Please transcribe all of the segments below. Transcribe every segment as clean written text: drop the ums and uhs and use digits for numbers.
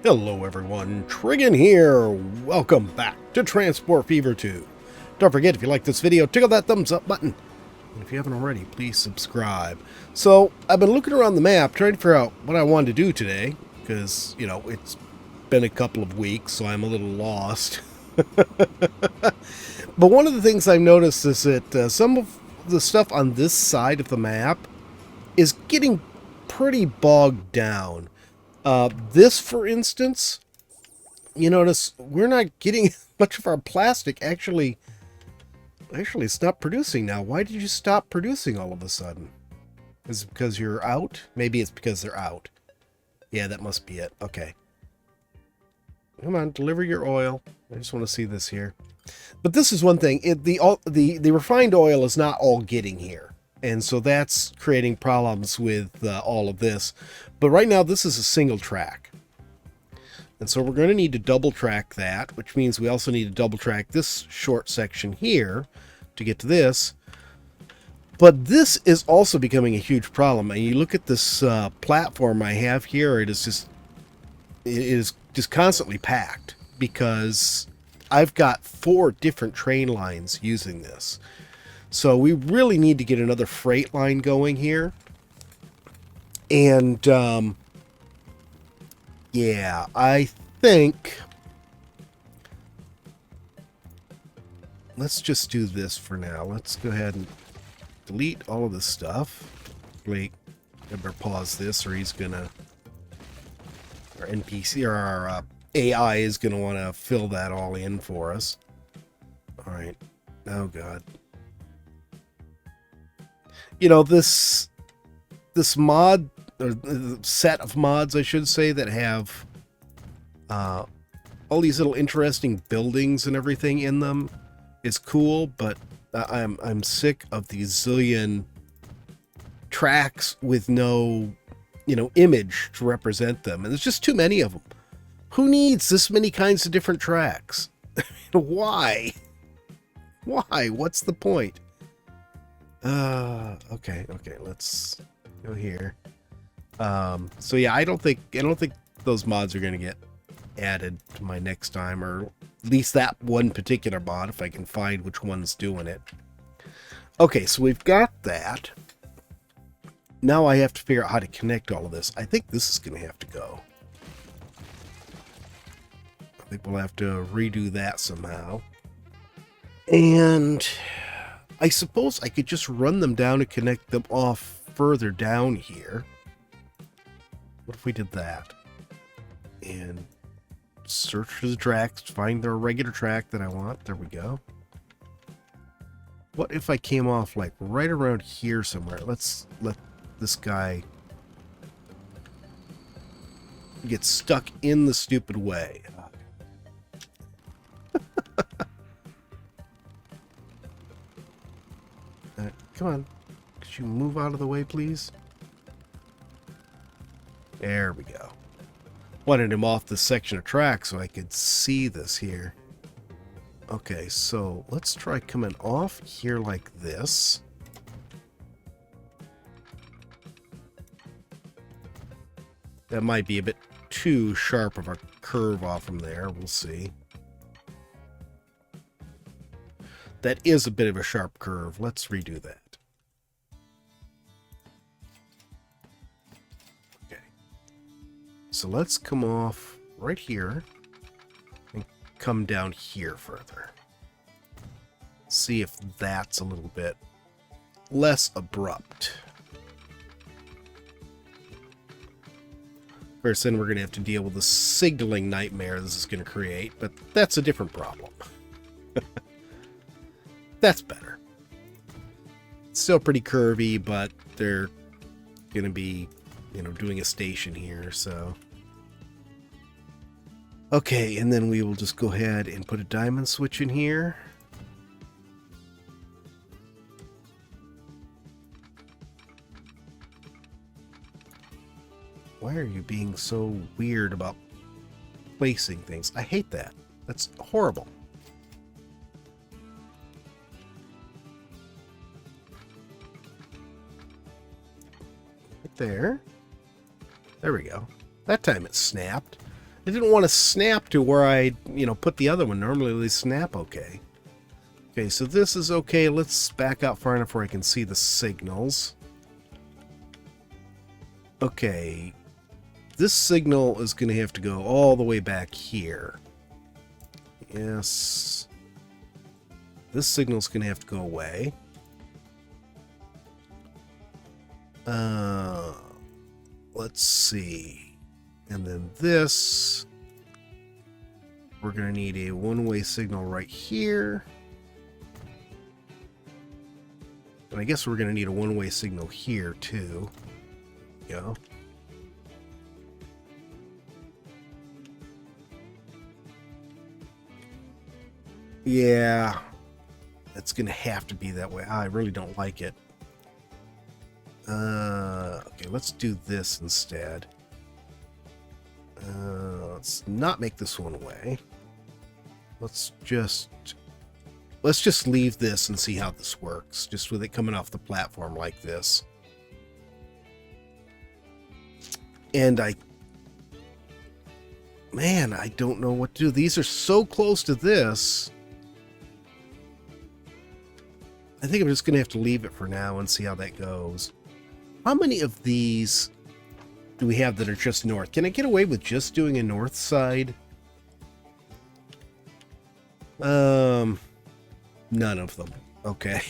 Hello everyone, Trigan here. Welcome back to Transport Fever 2. Don't forget, if you like this video, tickle that thumbs up button. And if you haven't already, please subscribe. So, I've been looking around the map trying to figure out what I wanted to do today. Because, you know, it's been a couple of weeks, so I'm a little lost. But one of the things I've noticed is that some of the stuff on this side of the map is getting pretty bogged down. This, for instance, you notice we're not getting much of our plastic actually stopped producing now. Why did you stop producing all of a sudden? Is it because you're out? Maybe it's because they're out. Yeah, that must be it. Okay. Come on, deliver your oil. I just want to see this here. But this is one thing. The refined oil is not all getting here. And so that's creating problems with all of this. But right now, this is a single track. And so we're going to need to double track that, which means we also need to double track this short section here to get to this. But this is also becoming a huge problem. And you look at this platform I have here, it is just constantly packed because I've got 4 different train lines using this. So we really need to get another freight line going here. And, yeah, I think let's just do this for now. Let's go ahead and delete all of this stuff. Wait, I better pause this or he's gonna, our NPC or our AI is gonna want to fill that all in for us. All right. Oh, God. You know, this mod, or set of mods, I should say, that have all these little interesting buildings and everything in them is cool, but I'm sick of these zillion tracks with no, image to represent them, and there's just too many of them. Who needs this many kinds of different tracks? Why? What's the point? Okay, let's go here. So yeah, I don't think those mods are gonna get added to my next time, or at least that one particular mod, if I can find which one's doing it. Okay, so we've got that. Now I have to figure out how to connect all of this. I think this is gonna have to go. I think we'll have to redo that somehow. And I suppose I could just run them down and connect them off further down here. What if we did that? And search for the tracks, find the regular track that I want. There we go. What if I came off like right around here somewhere? Let's let this guy get stuck in the stupid way. Come on. Could you move out of the way, please? There we go. Wanted him off this section of track so I could see this here. Okay, so let's try coming off here like this. That might be a bit too sharp of a curve off from there. We'll see. That is a bit of a sharp curve. Let's redo that. Okay. So let's come off right here and come down here further. See if that's a little bit less abrupt. Of course, then we're going to have to deal with the signaling nightmare this is going to create, but that's a different problem. That's better. It's still pretty curvy, but they're going to be, doing a station here, so. Okay, and then we will just go ahead and put a diamond switch in here. Why are you being so weird about placing things? I hate that. That's horrible. There we go. That time it snapped. I didn't want to snap to where I, put the other one. Normally they snap okay. Okay, so this is okay. Let's back out far enough where I can see the signals. Okay. This signal is going to have to go all the way back here. Yes. This signal's going to have to go away. Let's see. And then this, we're going to need a one-way signal right here. And I guess we're going to need a one-way signal here, too. Go. Yeah. It's going to have to be that way. I really don't like it. Okay, let's do this instead. Let's not make this one away. Let's just leave this and see how this works, just with it coming off the platform like this. And man, I don't know what to do. These are so close to this. I think I'm just going to have to leave it for now and see how that goes. How many of these do we have that are just north? Can I get away with just doing a north side? None of them. Okay.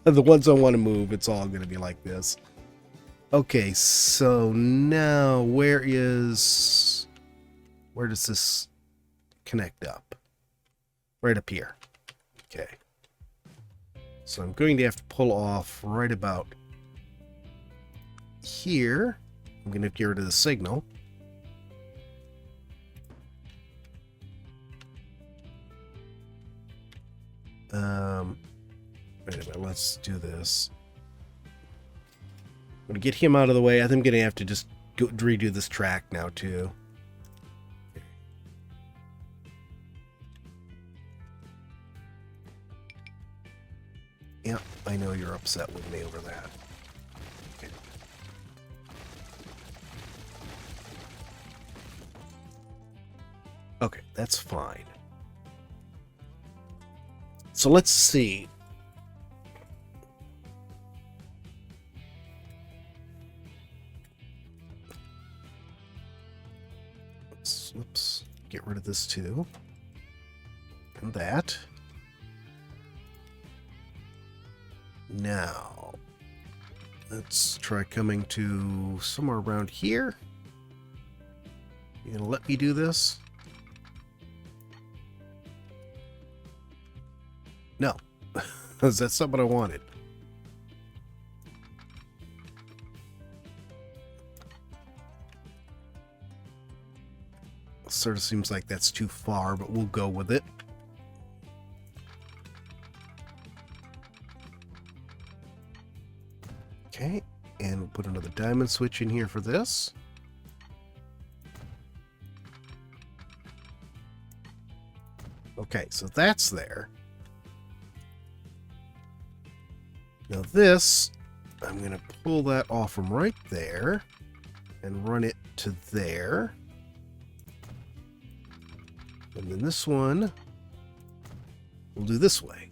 The ones I want to move, it's all going to be like this. Okay, so now where does this connect up? Right up here. Okay. So I'm going to have to pull off right about here. I'm going to have to get rid of the signal. Wait a minute, let's do this. I'm going to get him out of the way. I think I'm going to have to just redo this track now, too. Yeah, I know you're upset with me over that. Okay. Okay, that's fine. So let's see. Oops. Get rid of this too. And that. Now, let's try coming to somewhere around here. You gonna let me do this? No. That's not what I wanted. Sort of seems like that's too far, but we'll go with it. Okay, and we'll put another diamond switch in here for this. Okay, so that's there. Now this, I'm going to pull that off from right there and run it to there. And then this one, we'll do this way.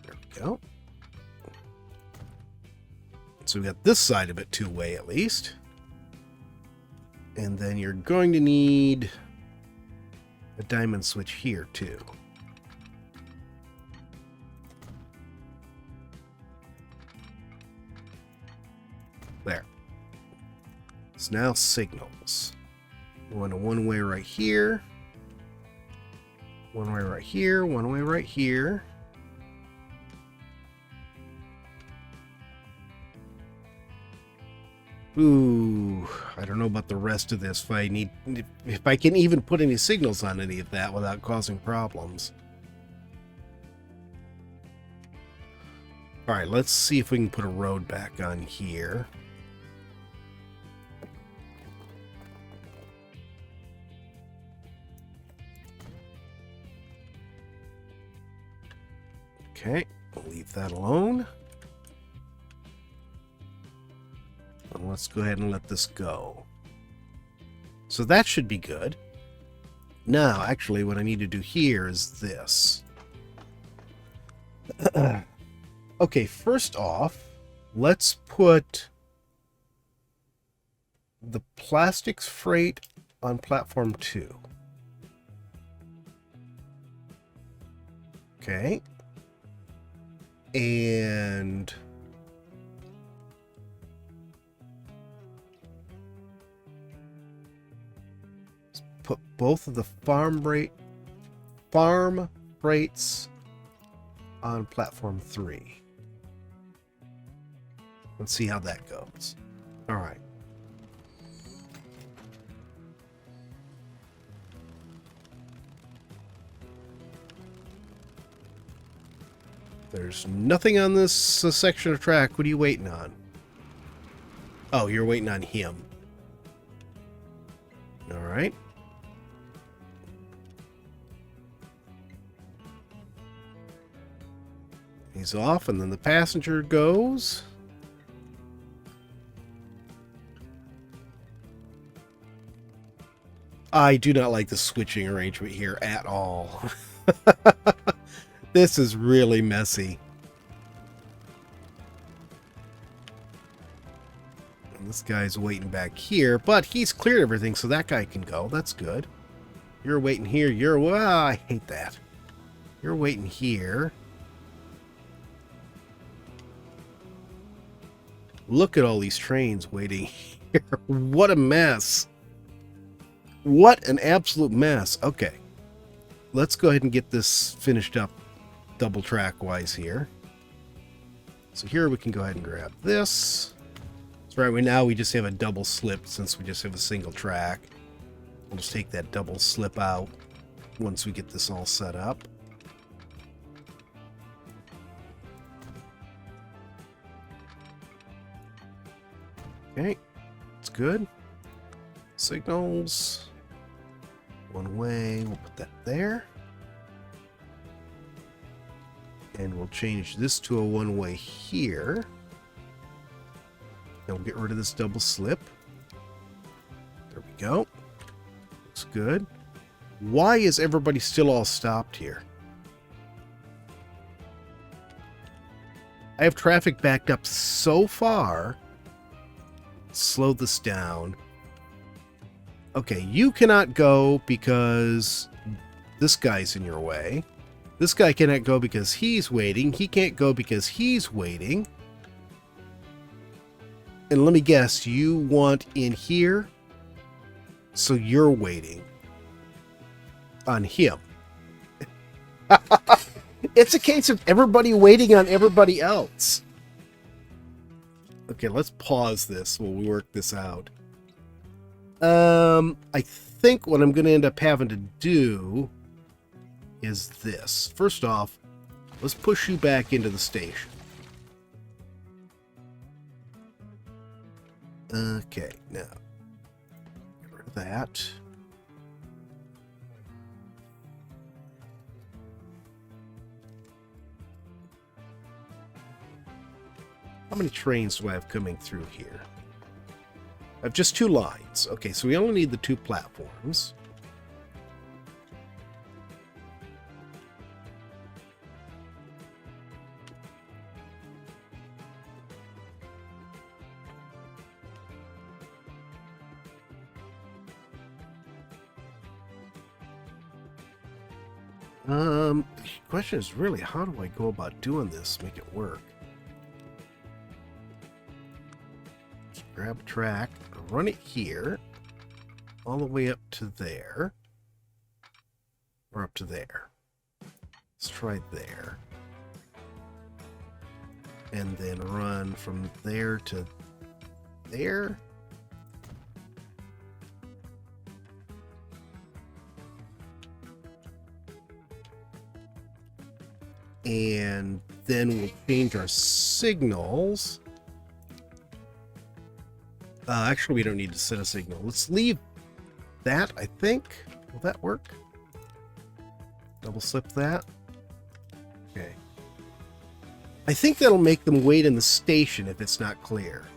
There we go. So we got this side of it two-way at least. And then you're going to need a diamond switch here too. There. It's now signals. We want a one-way right here. One way right here. One way right here. Ooh, I don't know about the rest of this. If I can even put any signals on any of that without causing problems. All right, let's see if we can put a road back on here. Okay, we'll leave that alone. Well, let's go ahead and let this go. So that should be good. Now, actually, what I need to do here is this. Okay, first off, let's put the plastics freight on platform 2. Okay. And let's put both of the farm freights on platform 3. Let's see how that goes. All right. There's nothing on this section of track. What are you waiting on? Oh, you're waiting on him. All right. He's off, and then the passenger goes. I do not like the switching arrangement here at all. This is really messy. And this guy's waiting back here, but he's cleared everything, so that guy can go. That's good. You're waiting here. Well, I hate that. You're waiting here. Look at all these trains waiting here. What a mess. What an absolute mess. Okay. Let's go ahead and get this finished up double track wise here. So here we can go ahead and grab this. So right now we just have a double slip since we just have a single track. We'll just take that double slip out once we get this all set up. Okay, it's good. Signals. One way, we'll put that there. And we'll change this to a one-way here. And we'll get rid of this double slip. There we go. Looks good. Why is everybody still all stopped here? I have traffic backed up so far. Slow this down. Okay, you cannot go because this guy's in your way. This guy cannot go because he's waiting. He can't go because he's waiting. And let me guess, you want in here, so you're waiting on him. It's a case of everybody waiting on everybody else. Okay, let's pause this while we work this out. I think what I'm going to end up having to do is this. First off, let's push you back into the station. Okay, now get rid of that. How many trains do I have coming through here? I have just 2 lines. Okay, so we only need the 2 platforms. The question is really, how do I go about doing this, make it work? Just grab a track, run it here, all the way up to there, or up to there. Let's try there. And then run from there to there. And then we'll change our signals. Actually, we don't need to set a signal. Let's leave that, I think. Will that work? Double slip that. Okay. I think that'll make them wait in the station if it's not clear.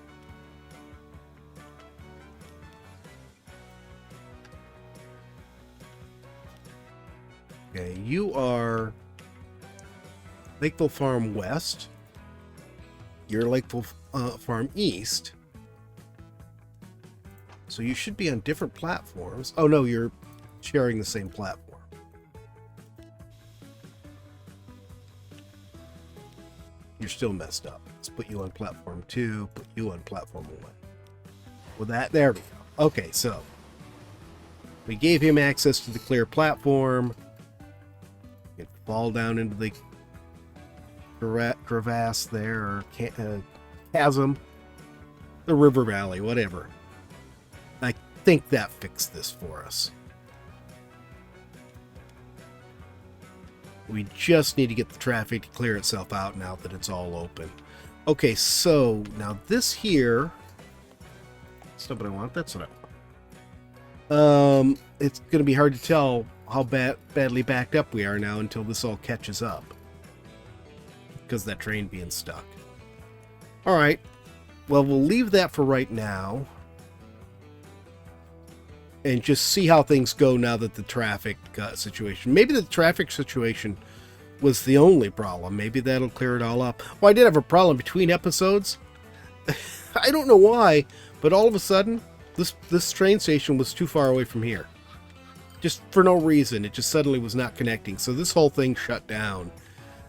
Okay, you are Lakeville Farm West. You're Lakeville Farm East. So you should be on different platforms. Oh no, you're sharing the same platform. You're still messed up. Let's put you on platform 2, put you on platform 1. Well, there we go. Okay, so we gave him access to the clear platform. You can fall down into the crevasse there, or chasm, the river valley, whatever. I think that fixed this for us. We just need to get the traffic to clear itself out now that it's all open. Okay, so now this here, that's not what I want. That's what I want. It's going to be hard to tell how badly backed up we are now until this all catches up, because of that train being stuck. All right. Well, we'll leave that for right now and just see how things go now that the traffic situation... Maybe the traffic situation was the only problem. Maybe that'll clear it all up. Well, I did have a problem between episodes. I don't know why, but all of a sudden, this train station was too far away from here. Just for no reason. It just suddenly was not connecting. So this whole thing shut down.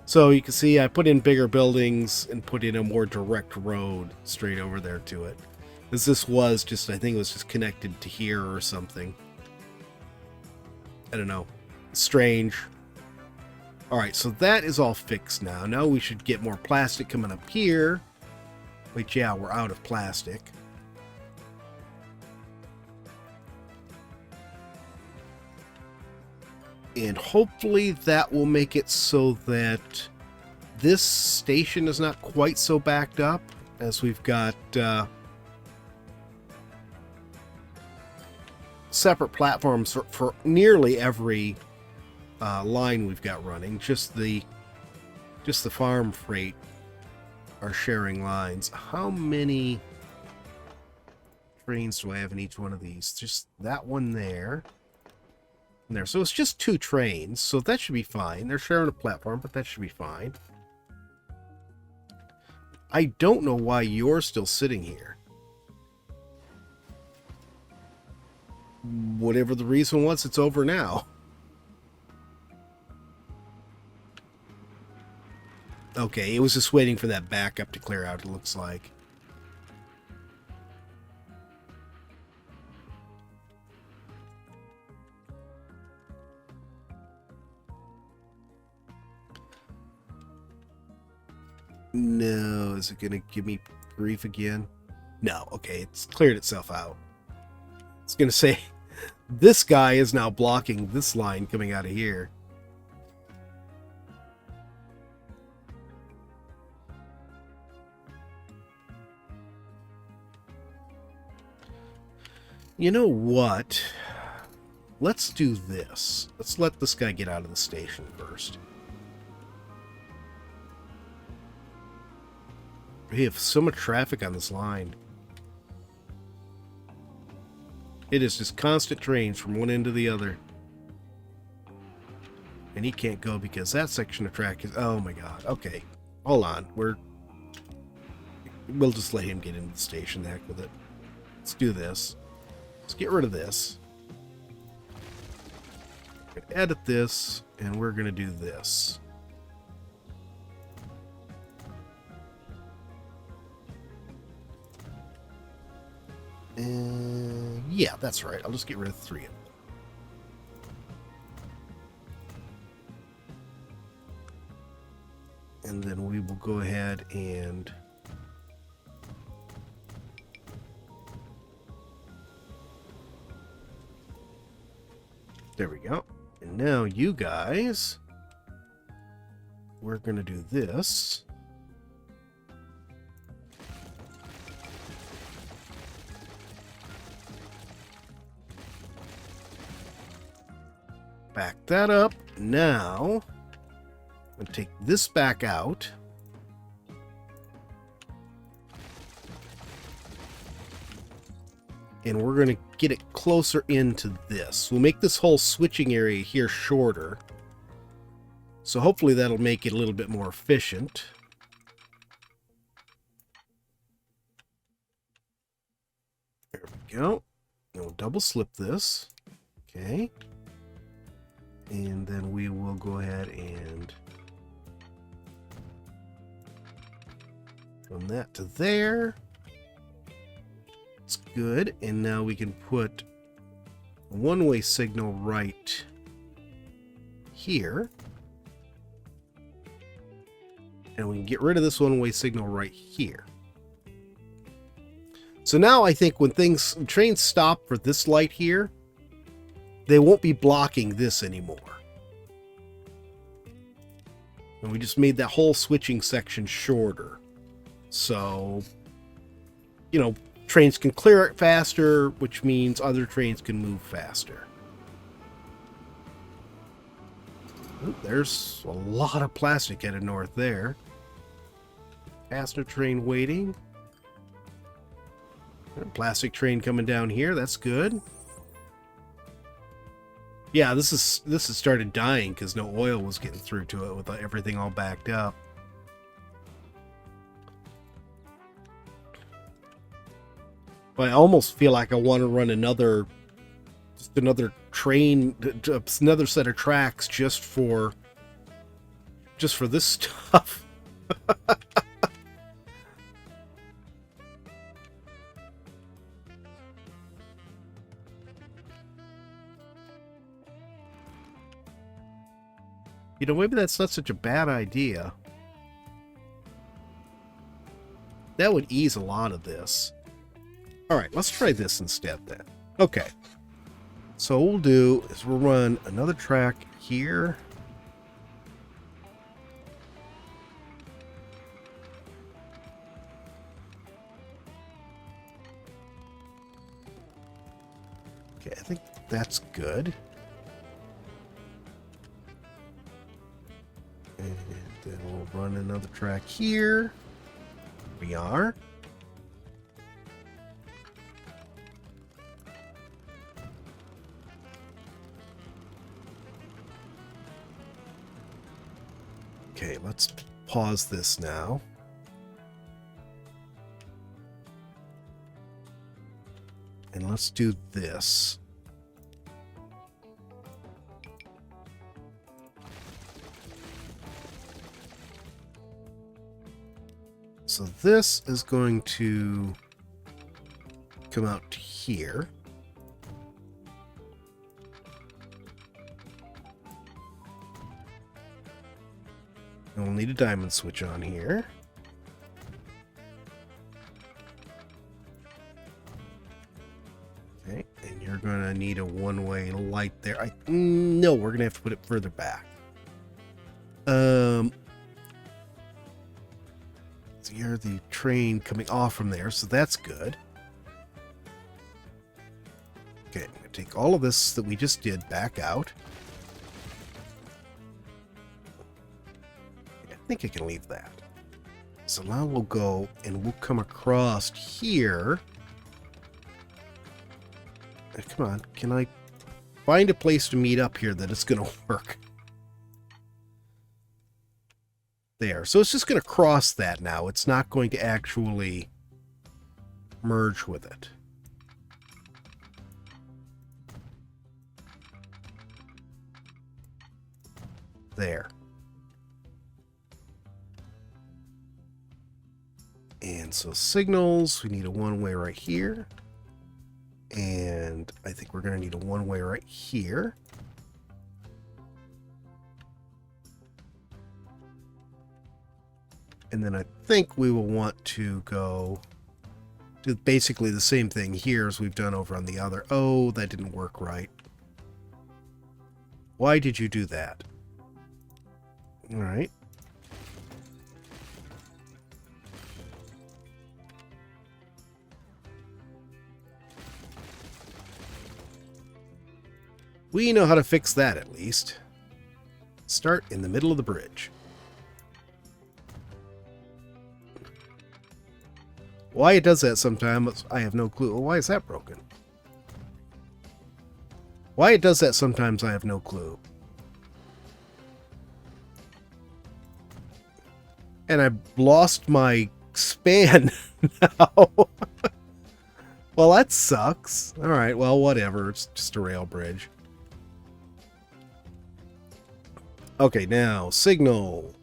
So you can see I put in bigger buildings and put in a more direct road straight over there to it. Because this was just, I think it was just connected to here or something. I don't know. Strange. Alright, so that is all fixed now. Now we should get more plastic coming up here. Wait, yeah, we're out of plastic. And hopefully that will make it so that this station is not quite so backed up, as we've got separate platforms for nearly every line we've got running. Just the farm freight are sharing lines. How many trains do I have in each one of these? Just that one there. And there. So it's just 2 trains, so that should be fine. They're sharing a platform, but that should be fine. I don't know why you're still sitting here. Whatever the reason was, it's over now. Okay, it was just waiting for that backup to clear out, it looks like. No, is it going to give me grief again? No, okay, it's cleared itself out. It's going to say, this guy is now blocking this line coming out of here. You know what? Let's do this. Let's let this guy get out of the station first. We have so much traffic on this line. It is just constant trains from one end to the other. And he can't go because that section of track is... Oh my god. Okay. Hold on. We'll just let him get into the station. The heck with it. Let's do this. Let's get rid of this. We're going to edit this. And we're going to do this. Yeah, that's right. I'll just get rid of 3 of them. And then we will go ahead and there we go. And now you guys, we're going to do this. Back that up. Now, I'm going to take this back out. And we're going to get it closer into this. We'll make this whole switching area here shorter. So hopefully that'll make it a little bit more efficient. There we go. And we'll double slip this. Okay. And then we will go ahead and from that to there. It's good. And now we can put a one-way signal right here. And we can get rid of this one-way signal right here. So now I think when trains stop for this light here, they won't be blocking this anymore. And we just made that whole switching section shorter. So, you know, trains can clear it faster, which means other trains can move faster. Ooh, there's a lot of plastic headed north there. Passenger train waiting. Plastic train coming down here. That's good. Yeah, this has started dying because no oil was getting through to it with everything all backed up. But I almost feel like I want to run another train, another set of tracks just for this stuff. You know, maybe that's not such a bad idea. That would ease a lot of this. All right, let's try this instead then. Okay. So what we'll do is we'll run another track here. Okay, I think that's good. And then we'll run another track here. We are. Okay, let's pause this now. And let's do this. So this is going to come out to here. And we'll need a diamond switch on here. Okay, and you're going to need a one-way light there. No, we're going to have to put it further back. So you're the train coming off from there, so that's good. Okay, I'm going to take all of this that we just did back out. I think I can leave that. So now we'll go and we'll come across here. Come on, can I find a place to meet up here that it's going to work? There. So it's just going to cross that now. It's not going to actually merge with it. There. And so signals, we need a one-way right here. And I think we're going to need a one-way right here. And then I think we will want to go do basically the same thing here as we've done over on the other. Oh, that didn't work right. Why did you do that? All right. We know how to fix that at least. Start in the middle of the bridge. Why it does that sometimes, I have no clue. Why is that broken? Why it does that sometimes, I have no clue. And I've lost my span now. Well, that sucks. Alright, well, whatever. It's just a rail bridge. Okay, now, signal.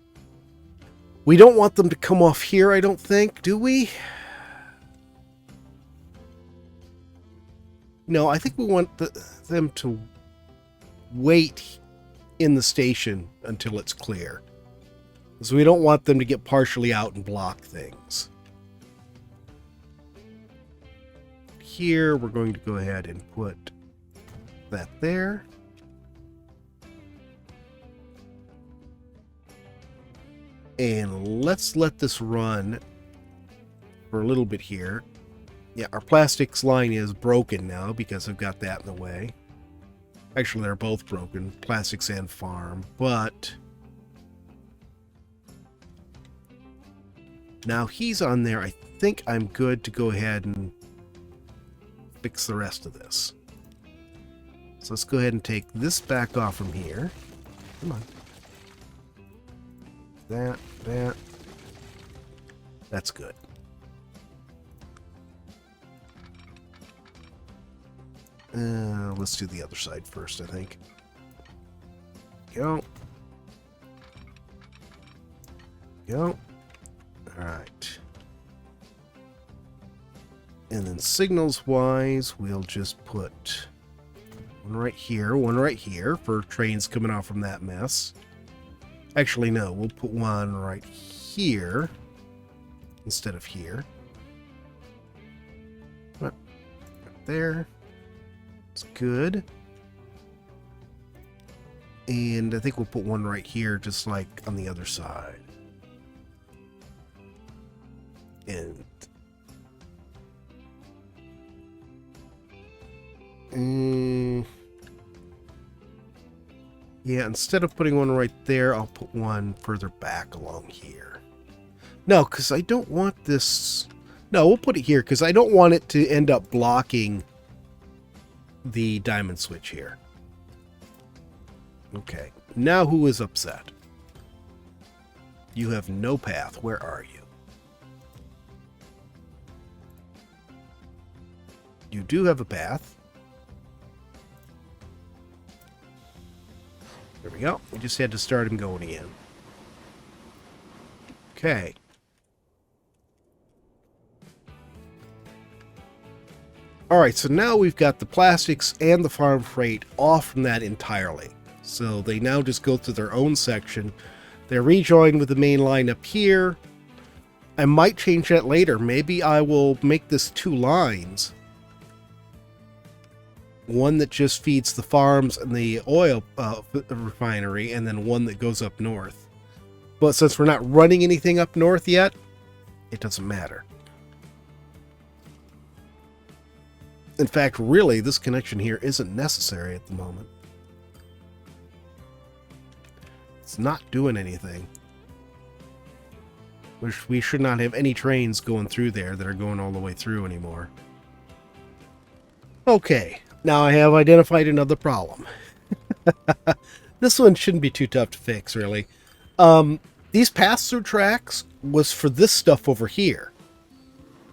We don't want them to come off here, I don't think, do we? No, I think we want them to wait in the station until it's clear. So we don't want them to get partially out and block things. Here, we're going to go ahead and put that there. And let's let this run for a little bit here. Yeah, our plastics line is broken now because I've got that in the way. Actually, they're both broken, plastics and farm, but now he's on there. I think I'm good to go ahead and fix the rest of this. So let's go ahead and take this back off from here. Come on. That. That's good. Let's do the other side first, I think. Go. Alright. And then signals-wise, we'll just put one right here for trains coming off from that mess. Actually, no, we'll put one right here instead of here. Right there. It's good. And I think we'll put one right here, just like on the other side. And yeah, instead of putting one right there, I'll put one further back along here. No, because I don't want this... No, we'll put it here, because I don't want it to end up blocking the diamond switch here. Okay, now who is upset? You have no path. Where are you? You do have a path. There we go. We just had to start him going again. Okay. Alright, so now we've got the plastics and the farm freight off from that entirely. So they now just go through their own section. They're rejoined with the main line up here. I might change that later. Maybe I will make this 2 lines. One that just feeds the farms and the oil refinery, and then one that goes up north. But since we're not running anything up north yet, it doesn't matter. In fact, really, this connection here isn't necessary at the moment. It's not doing anything. We should not have any trains going through there that are going all the way through anymore. Okay. Now I have identified another problem. This one shouldn't be too tough to fix, really. These pass-through tracks was for this stuff over here.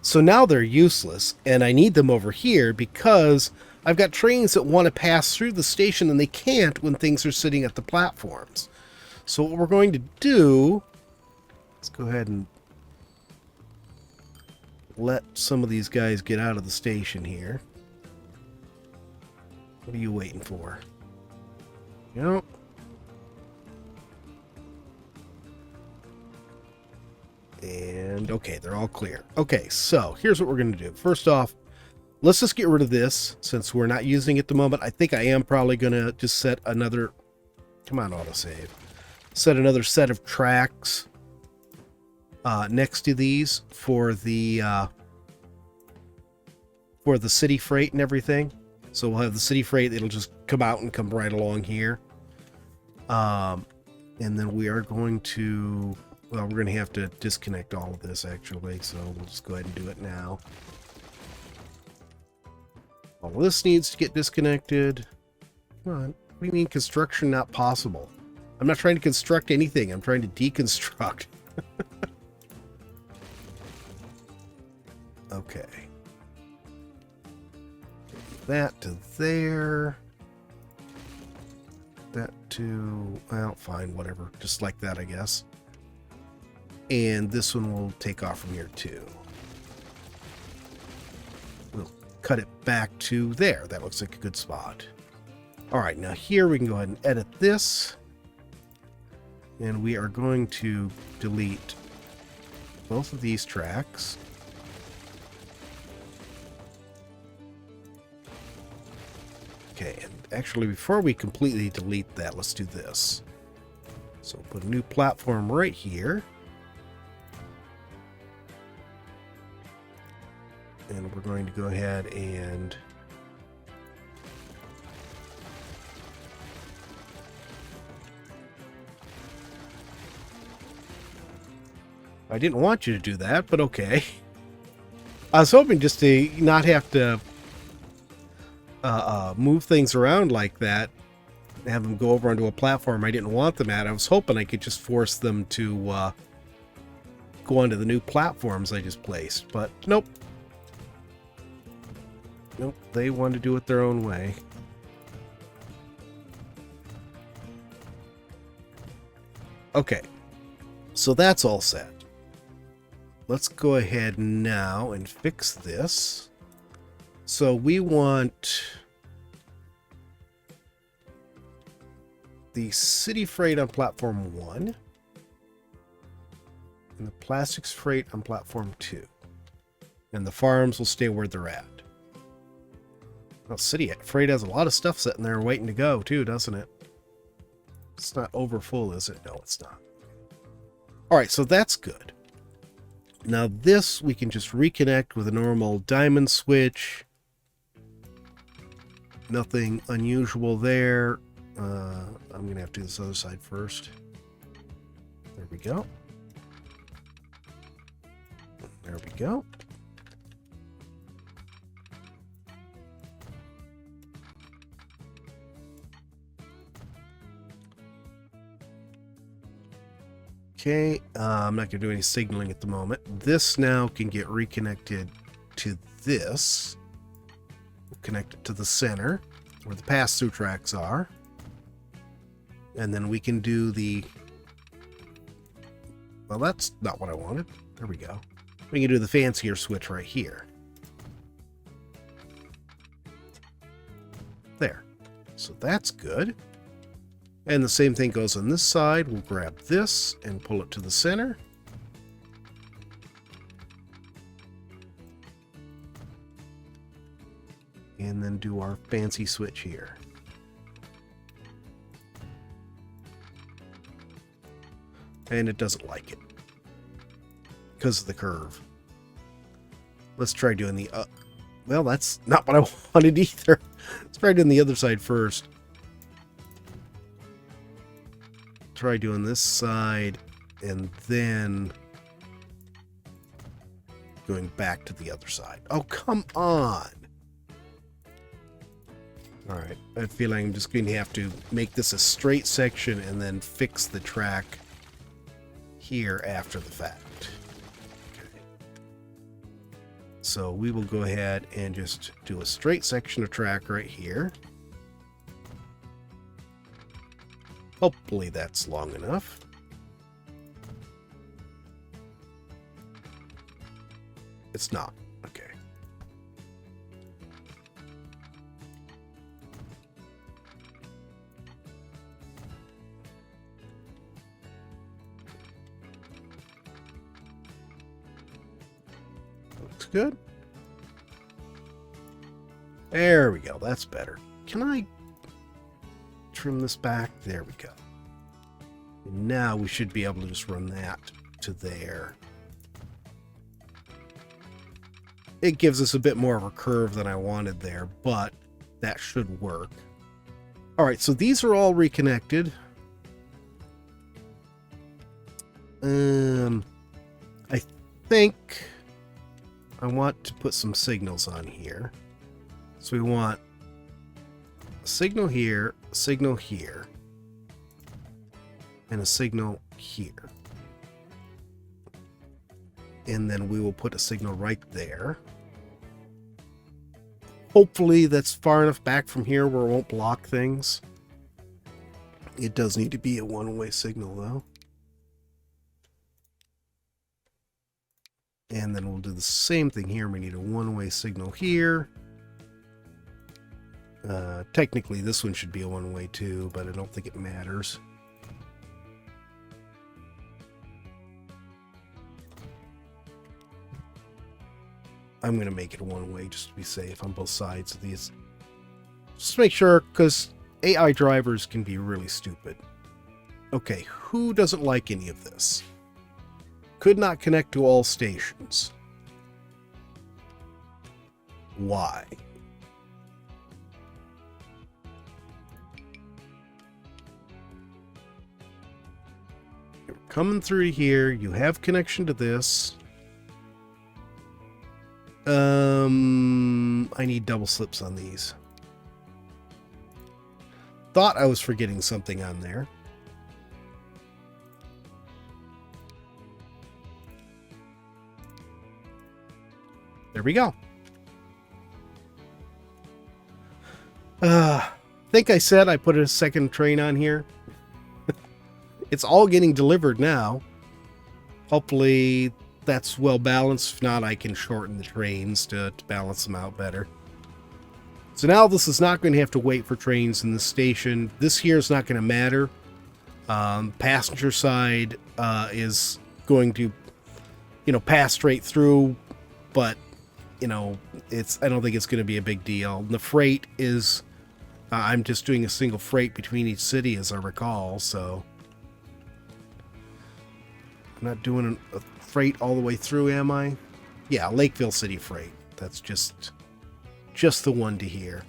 So now they're useless, and I need them over here because I've got trains that want to pass through the station and they can't when things are sitting at the platforms. So what we're going to do, let's go ahead and let some of these guys get out of the station here. What are you waiting for? You know? And, okay, they're all clear. Okay, so here's what we're going to do. First off, let's just get rid of this since we're not using it at the moment. I think I am probably going to just set another... Come on, autosave. Set another set of tracks next to these for the city freight and everything. So we'll have the city freight. It'll just come out and come right along here. And then we are going to... Well, we're going to have to disconnect all of this, actually. So we'll just go ahead and do it now. All of this needs to get disconnected. Come on. What do you mean construction not possible? I'm not trying to construct anything. I'm trying to deconstruct. that to there. That to, well, fine, whatever. Just like that, I guess. And this one will take off from here too. We'll cut it back to there. That looks like a good spot. All right, now here we can go ahead and edit this. And we are going to delete both of these tracks. Okay, and actually before we completely delete that, let's do this. So put a new platform right here. And we're going to go ahead and I didn't want you to do that, but okay. I was hoping just to not have to move things around like that, have them go over onto a platform I didn't want them at. I was hoping I could just force them to go onto the new platforms I just placed, but nope. Nope, they want to do it their own way. Okay, so that's all set. Let's go ahead now and fix this. So we want the city freight on platform 1 and the plastics freight on platform 2. And the farms will stay where they're at. Well, city freight has a lot of stuff sitting there waiting to go too, doesn't it? It's not over full, is it? No, it's not. All right, so that's good. Now this we can just reconnect with a normal diamond switch. Nothing unusual there. I'm going to have to do this other side first. There we go. There we go. Okay, I'm not going to do any signaling at the moment. This now can get reconnected to this. We'll connect it to the center where the pass-through tracks are. And then we can do the... Well, that's not what I wanted. There we go. We can do the fancier switch right here. There. So that's good. And the same thing goes on this side. We'll grab this and pull it to the center. And then do our fancy switch here. And it doesn't like it because of the curve. Let's try doing the... well, that's not what I wanted either. Let's try doing the other side first. Try doing this side and then going back to the other side. Oh, come on. All right. I feel like I'm just going to have to make this a straight section and then fix the track here after the fact. Okay. So we will go ahead and just do a straight section of track right here. Hopefully that's long enough. It's not. Okay. Looks good. There we go. That's better. Can I trim this back? There we go. And now we should be able to just run that to there. It gives us a bit more of a curve than I wanted there, but that should work. All right, so these are all reconnected. I think I want to put some signals on here. So we want a signal here, and a signal here. And then we will put a signal right there. Hopefully that's far enough back from here where it won't block things. It does need to be a one-way signal, though. And then we'll do the same thing here. We need a one-way signal here. Technically, this one should be a one-way too, but I don't think it matters. I'm going to make it a one-way just to be safe on both sides of these. Just make sure, because AI drivers can be really stupid. Okay, who doesn't like any of this? Could not connect to all stations. Why? You're coming through here. You have connection to this. I need double slips on these. Thought I was forgetting something on there. There we go. Think I said I put a second train on here. It's all getting delivered now. Hopefully that's well balanced. If not, I can shorten the trains to balance them out better. So now this is not going to have to wait for trains in the station. This here is not going to matter. Passenger side is going to, pass straight through, but I don't think it's going to be a big deal. The freight is, I'm just doing a single freight between each city, as I recall, so I'm not doing a freight all the way through, am I? Yeah, Lakeville City Freight. That's just the one to here.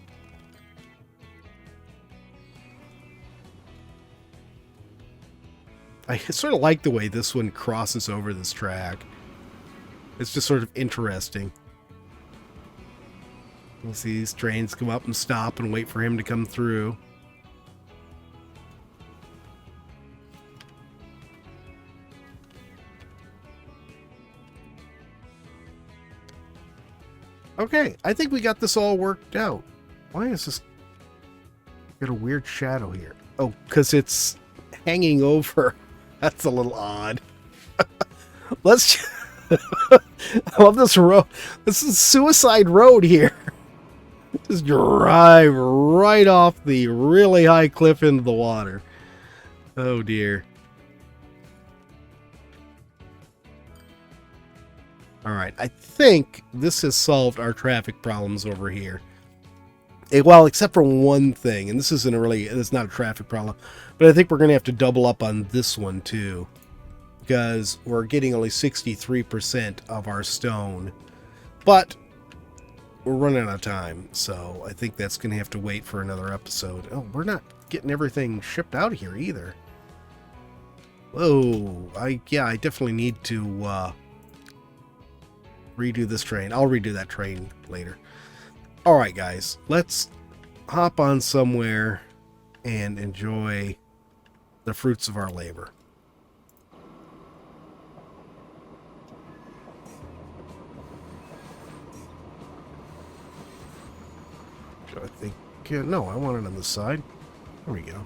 I sort of like the way this one crosses over this track. It's just sort of interesting. You see these trains come up and stop and wait for him to come through. Okay, I think we got this all worked out. Why is this got a weird shadow here? Oh, because it's hanging over. That's a little odd. Let's... I love this road. This is Suicide Road here. Just drive right off the really high cliff into the water. Oh dear. Alright, I think this has solved our traffic problems over here. Well, except for one thing, and this isn't it's not a traffic problem, but I think we're going to have to double up on this one too, because we're getting only 63% of our stone, but we're running out of time, so I think that's going to have to wait for another episode. Oh, we're not getting everything shipped out of here either. Whoa, I definitely need to redo this train. I'll redo that train later. Alright guys, let's hop on somewhere and enjoy the fruits of our labor. I think, no, I want it on this side. There we go.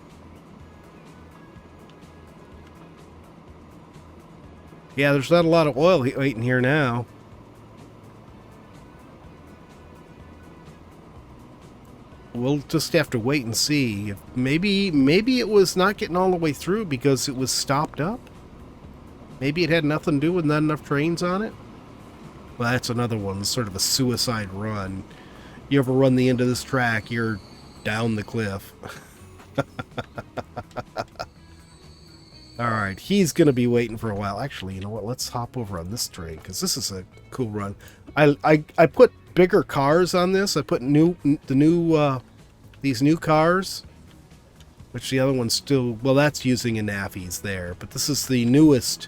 Yeah, there's not a lot of oil waiting here now. We'll just have to wait and see. Maybe it was not getting all the way through because it was stopped up. Maybe it had nothing to do with not enough trains on it. Well, that's another one, sort of a suicide run. You ever run the end of this track, you're down the cliff. Alright, he's going to be waiting for a while. Actually, you know what? Let's hop over on this train, because this is a cool run. I put bigger cars on this. I put these new cars, which the other one's still, well, that's using a NAFI's there, but this is the newest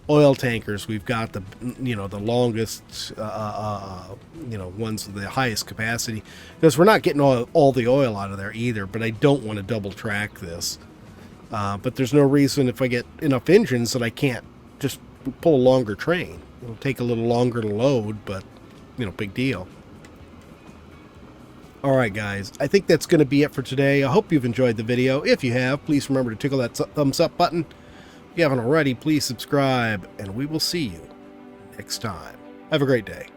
oil tankers. We've got the longest, ones with the highest capacity, because we're not getting all the oil out of there either, but I don't want to double track this. But there's no reason if I get enough engines that I can't just pull a longer train. It'll take a little longer to load, but, big deal. Alright guys, I think that's going to be it for today. I hope you've enjoyed the video. If you have, please remember to tickle that thumbs up button. If you haven't already, please subscribe, and we will see you next time. Have a great day.